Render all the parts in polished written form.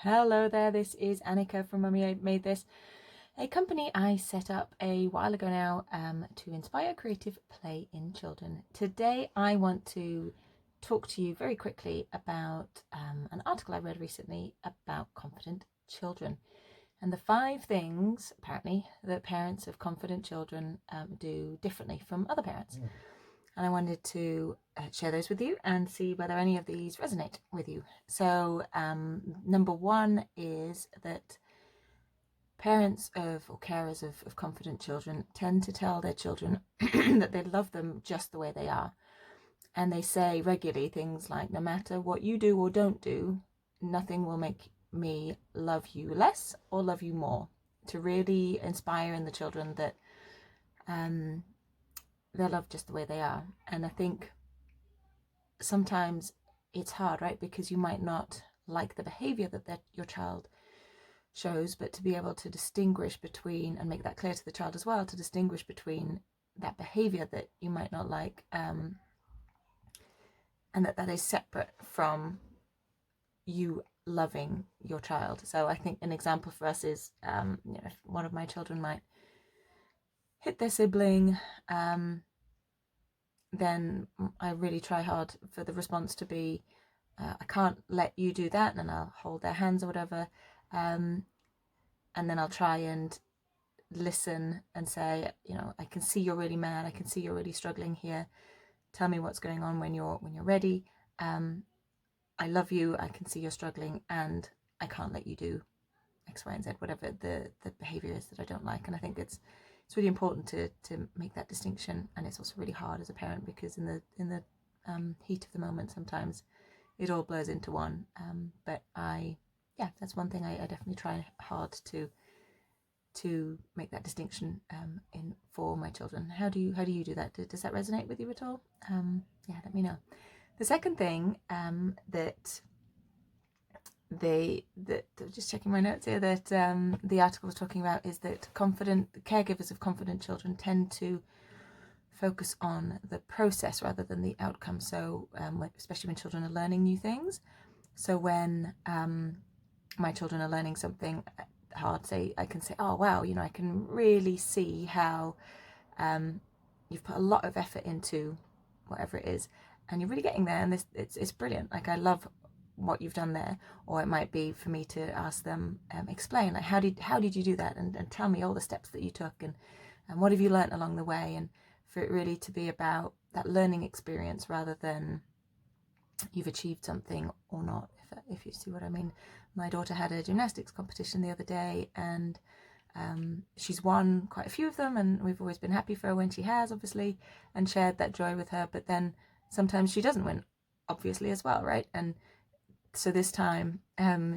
Hello there, this is Annika from Mummy I Made This, a company I set up a while ago now to inspire creative play in children. Today I want to talk to you very quickly about an article I read recently about confident children and the 5 things, apparently, that parents of confident children do differently from other parents. And I wanted to share those with you and see whether any of these resonate with you. So number 1 is that parents of or carers of confident children tend to tell their children that they love them just the way they are. And they say regularly things like, no matter what you do or don't do, nothing will make me love you less or love you more, to really inspire in the children that they're loved just the way they are. And I think sometimes it's hard, right? Because you might not like the behavior that your child shows, but to be able to distinguish between, and make that clear to the child as well, to distinguish between that behavior that you might not like and that is separate from you loving your child. So I think an example for us is if one of my children might hit their sibling, then I really try hard for the response to be, I can't let you do that, and I'll hold their hands or whatever, and then I'll try and listen and say, I can see you're really mad, I can see you're really struggling here, tell me what's going on when you're ready. I love you, I can see you're struggling, and I can't let you do X, Y, and Z, whatever the behavior is that I don't like. And I think it's really important to make that distinction. And it's also really hard as a parent, because in the heat of the moment, sometimes it all blurs into one. But that's one thing I definitely try hard to make that distinction in for my children. How do you do that? Does that resonate with you at all? Let me know. The second thing that just checking my notes here, that the article was talking about, is that caregivers of confident children tend to focus on the process rather than the outcome. So especially when children are learning new things. So when my children are learning something hard, I can say, oh wow, I can really see how you've put a lot of effort into whatever it is, and you're really getting there, and it's brilliant. Like, I love what you've done there. Or it might be for me to ask them, explain, like, how did you do that, and tell me all the steps that you took, and what have you learnt along the way, and for it really to be about that learning experience rather than you've achieved something or not, if you see what I mean. My daughter had a gymnastics competition the other day, and she's won quite a few of them, and we've always been happy for her when she has, obviously, and shared that joy with her. But then sometimes she doesn't win, obviously, as well, right? And so this time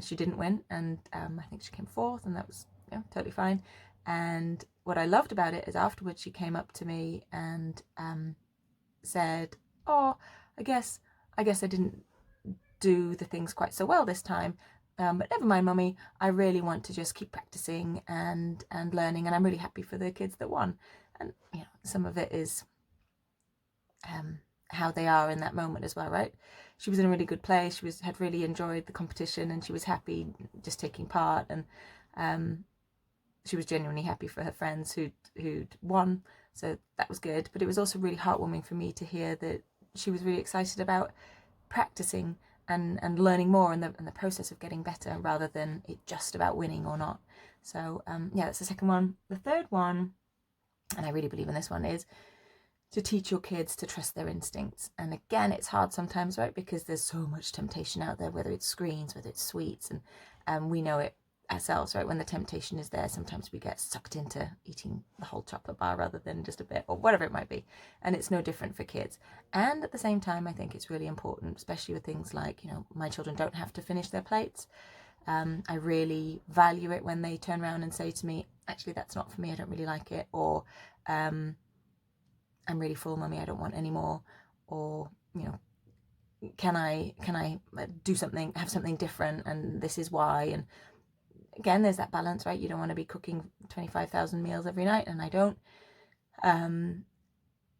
she didn't win, and I think she came 4th, and that was totally fine. And what I loved about it is afterwards she came up to me and said, oh, I guess I didn't do the things quite so well this time, but never mind, Mummy, I really want to just keep practicing and learning, and I'm really happy for the kids that won. And some of it is how they are in that moment as well, right? She was in a really good place, had really enjoyed the competition, and she was happy just taking part, and she was genuinely happy for her friends who'd won, so that was good. But it was also really heartwarming for me to hear that she was really excited about practicing and learning more, and the process of getting better, rather than it just about winning or not. So that's the second one. The third one, and I really believe in this one, is to teach your kids to trust their instincts. And again, it's hard sometimes, right? Because there's so much temptation out there, whether it's screens, whether it's sweets, and we know it ourselves, right? When the temptation is there, sometimes we get sucked into eating the whole chocolate bar rather than just a bit, or whatever it might be. And it's no different for kids. And at the same time, I think it's really important, especially with things like, my children don't have to finish their plates. I really value it when they turn around and say to me, actually, that's not for me, I don't really like it, or I'm really full, Mummy, I don't want any more, or can I do something, have something different, and this is why. And again, there's that balance, right? You don't want to be cooking 25,000 meals every night, and I don't, and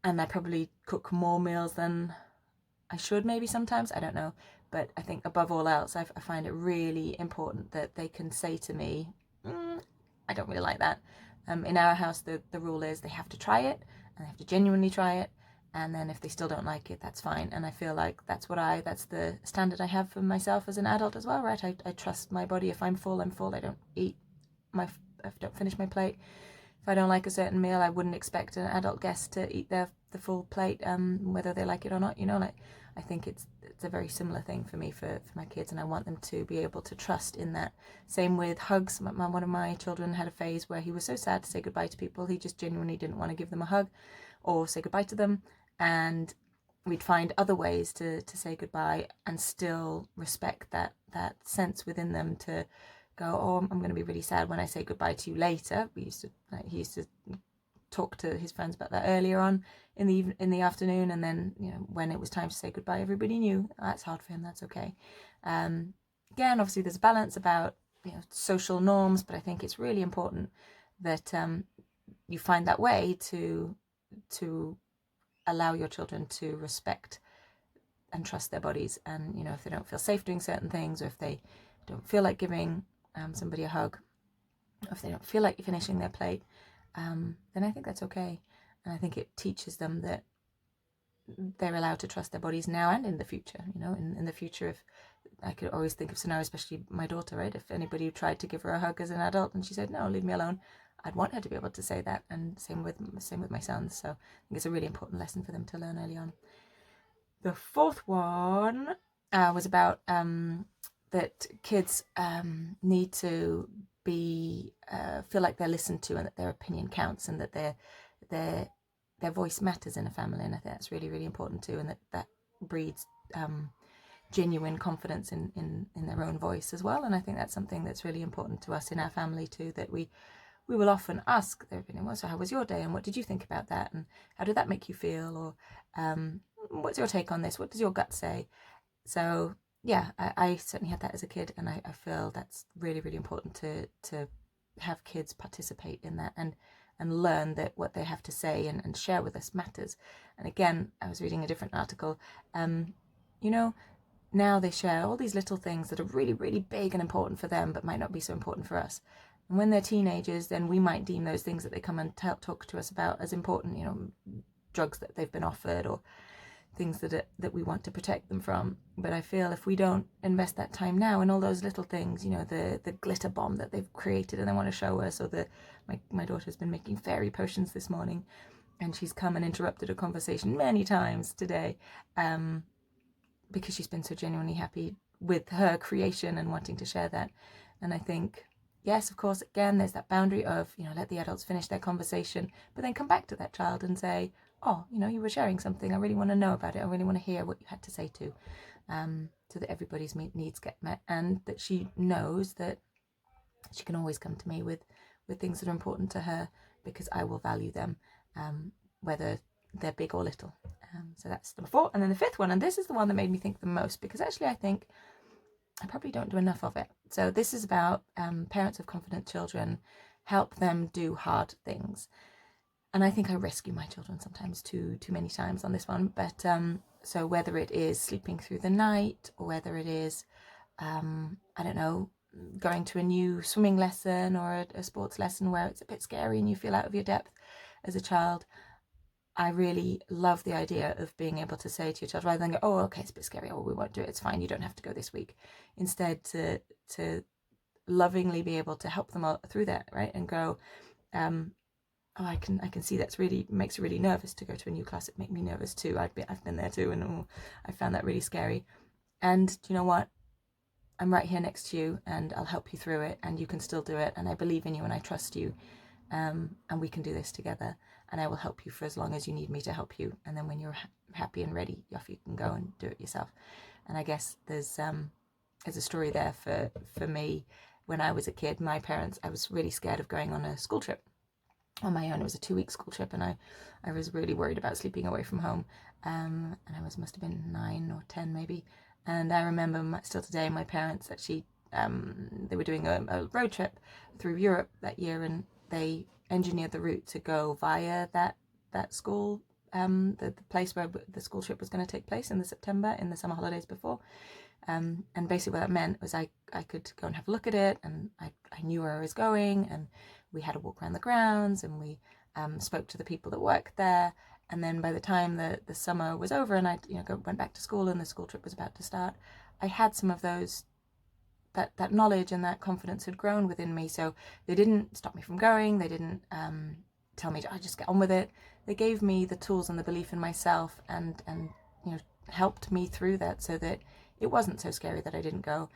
I probably cook more meals than I should, maybe sometimes, I don't know, But I think above all else, I find it really important that they can say to me, I don't really like that. In our house, the rule is they have to try it, and they have to genuinely try it, and then if they still don't like it, that's fine. And I feel like that's the standard I have for myself as an adult as well, right? I trust my body. If I'm full, I'm full. I don't finish my plate. If I don't like a certain meal, I wouldn't expect an adult guest to eat the full plate, whether they like it or not. I think it's a very similar thing for me for my kids, and I want them to be able to trust in that. Same with hugs. One of my children had a phase where he was so sad to say goodbye to people. He just genuinely didn't want to give them a hug or say goodbye to them, and we'd find other ways to say goodbye and still respect that sense within them to go, oh, I'm going to be really sad when I say goodbye to you later. He used to talk to his friends about that earlier on in the afternoon, and then when it was time to say goodbye, everybody knew that's hard for him. That's okay. Again, obviously there's a balance about social norms, but I think it's really important that you find that way to allow your children to respect and trust their bodies, and if they don't feel safe doing certain things, or if they don't feel like giving somebody a hug, or if they don't feel like finishing their plate, then I think that's okay. And I think it teaches them that they're allowed to trust their bodies now and in the future. In the future, if I could always think of scenarios, especially my daughter, right? If anybody tried to give her a hug as an adult and she said, no, leave me alone, I'd want her to be able to say that. And same with my sons. So I think it's a really important lesson for them to learn early on. The fourth one was about that kids need to feel like they're listened to, and that their opinion counts, and that their voice matters in a family. And I think that's really, really important too, and that breeds genuine confidence in their own voice as well. And I think that's something that's really important to us in our family too, that we will often ask their opinion. Well, so how was your day, and what did you think about that, and how did that make you feel, or what's your take on this, what does your gut say? So yeah, I certainly had that as a kid, and I feel that's really, really important to have kids participate in that and learn that what they have to say and share with us matters. And again, I was reading a different article, now they share all these little things that are really, really big and important for them, but might not be so important for us. And when they're teenagers, then we might deem those things that they come and talk to us about as important, drugs that they've been offered, or things that we want to protect them from. But I feel if we don't invest that time now in all those little things, the glitter bomb that they've created and they want to show us, or my daughter's been making fairy potions this morning, and she's come and interrupted a conversation many times today, because she's been so genuinely happy with her creation and wanting to share that. And I think, yes, of course, again, there's that boundary of, let the adults finish their conversation, but then come back to that child and say, oh, you were sharing something. I really want to know about it. I really want to hear what you had to say too, so that everybody's needs get met, and that she knows that she can always come to me with things that are important to her, because I will value them, whether they're big or little. So that's number 4. And then the 5th one, and this is the one that made me think the most, because actually I think I probably don't do enough of it. So this is about parents of confident children, help them do hard things. And I think I rescue my children sometimes too many times on this one. But so whether it is sleeping through the night, or whether it is, I don't know, going to a new swimming lesson or a sports lesson where it's a bit scary and you feel out of your depth as a child, I really love the idea of being able to say to your child, rather than go, oh, okay, it's a bit scary, oh, we won't do it, it's fine, you don't have to go this week. Instead, to lovingly be able to help them all through that, right? And go, oh, I can see that's really makes you really nervous to go to a new class. It made me nervous too. I've been there too, and I found that really scary. And do you know what? I'm right here next to you, and I'll help you through it, and you can still do it, and I believe in you, and I trust you, and we can do this together, and I will help you for as long as you need me to help you. And then when you're happy and ready, off you can go and do it yourself. And I guess there's a story there for me. When I was a kid, my parents, I was really scared of going on a school trip on my own. It was a 2-week school trip, and I was really worried about sleeping away from home, and I must have been 9 or 10 maybe. And I remember still today, my parents actually, they were doing a road trip through Europe that year, and they engineered the route to go via that school, the place where the school trip was going to take place in the summer holidays before. And basically what that meant was I could go and have a look at it, and I knew where I was going, and we had a walk around the grounds, and we spoke to the people that worked there. And then by the time the summer was over and I went back to school and the school trip was about to start, I had some of those, that knowledge and that confidence had grown within me. So they didn't stop me from going. They didn't tell me to just get on with it. They gave me the tools and the belief in myself, and helped me through that, so that it wasn't so scary that I didn't go.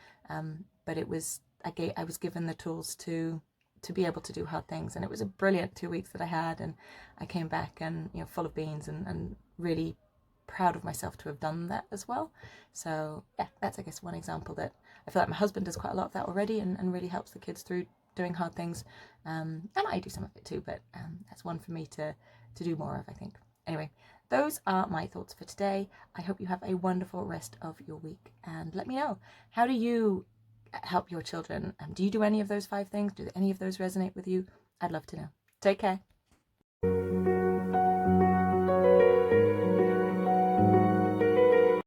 But it was, I was given the tools to be able to do hard things, and it was a brilliant 2 weeks that I had, and I came back and full of beans, and really proud of myself to have done that as well. So yeah, that's I guess one example that I feel like my husband does quite a lot of that already, and really helps the kids through doing hard things. And I do some of it too, but that's one for me to do more of, I think. Anyway, those are my thoughts for today. I hope you have a wonderful rest of your week, and let me know, how do you help your children? Do you do any of those 5 things? Do any of those resonate with you? I'd love to know. Take care.